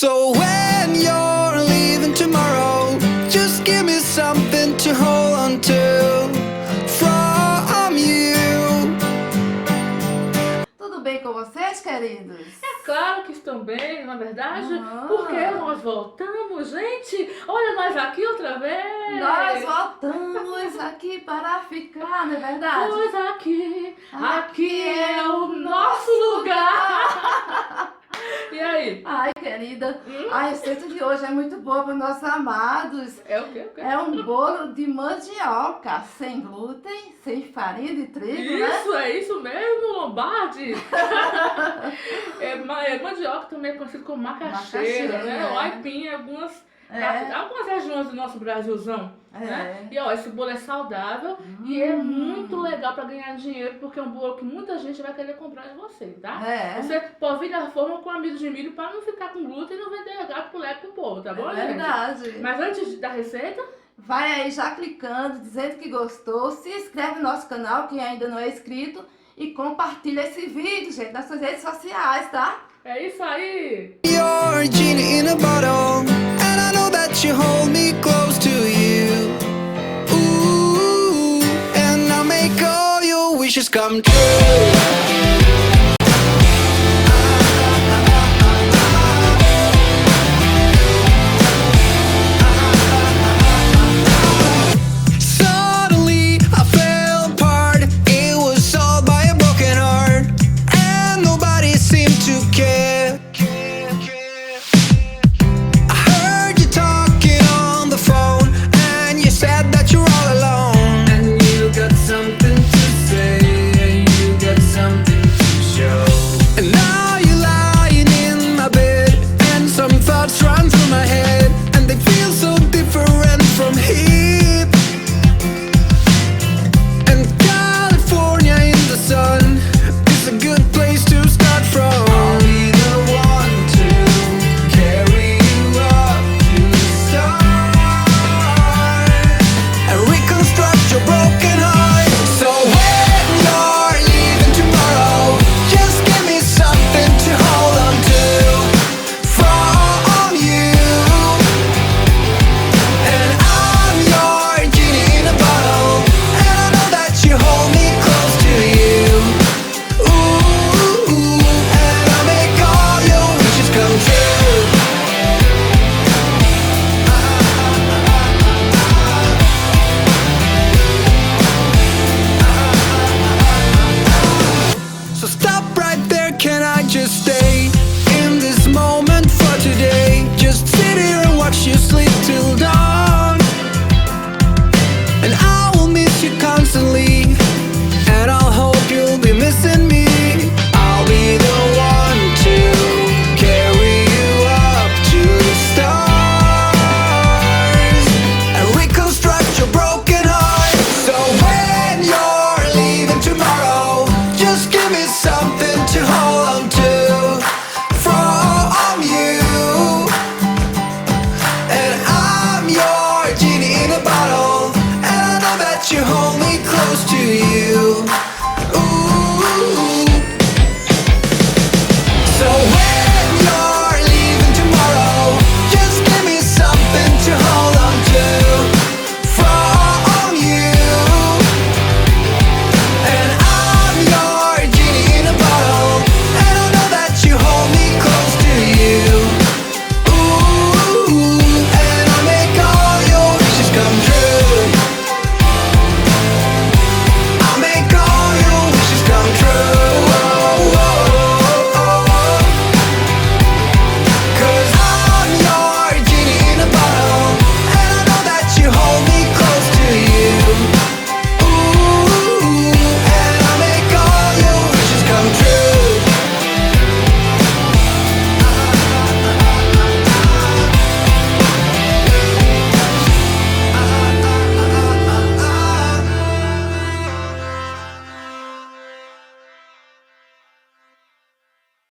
So when you're leaving tomorrow, just give me something to hold on to from you. Tudo bem com vocês, queridos? É claro que estão bem, na verdade, Ah. porque nós voltamos, gente. Olha nós aqui outra vez. Nós voltamos aqui para ficar, não é verdade? Pois aqui é o nosso lugar. E aí? Ai, querida, a receita de hoje é muito boa para os nossos amados. É o quê? É um bolo de mandioca, sem glúten, sem farinha de trigo, né? Isso, é isso mesmo, Lombardi. Mandioca também é conhecido como macaxeira, Macaxeira, né? é. O aipim em algumas regiões do nosso Brasilzão. Né? É. E ó, esse bolo é saudável e é muito legal para ganhar dinheiro, porque é um bolo que muita gente vai querer comprar de você, tá? É. Você pode vir da forma com amido de milho para não ficar com glúten e não vender gato pro leque pro povo, tá bom, É gente? verdade. Mas antes da receita, Vai aí já clicando, dizendo que gostou, se inscreve no nosso canal, quem ainda não é inscrito, e compartilha esse vídeo, gente, nas suas redes sociais, tá? é isso aí! You're a genie in a bottle, and I know that you hold me close to you. Ooh, and I'll make all your wishes come true.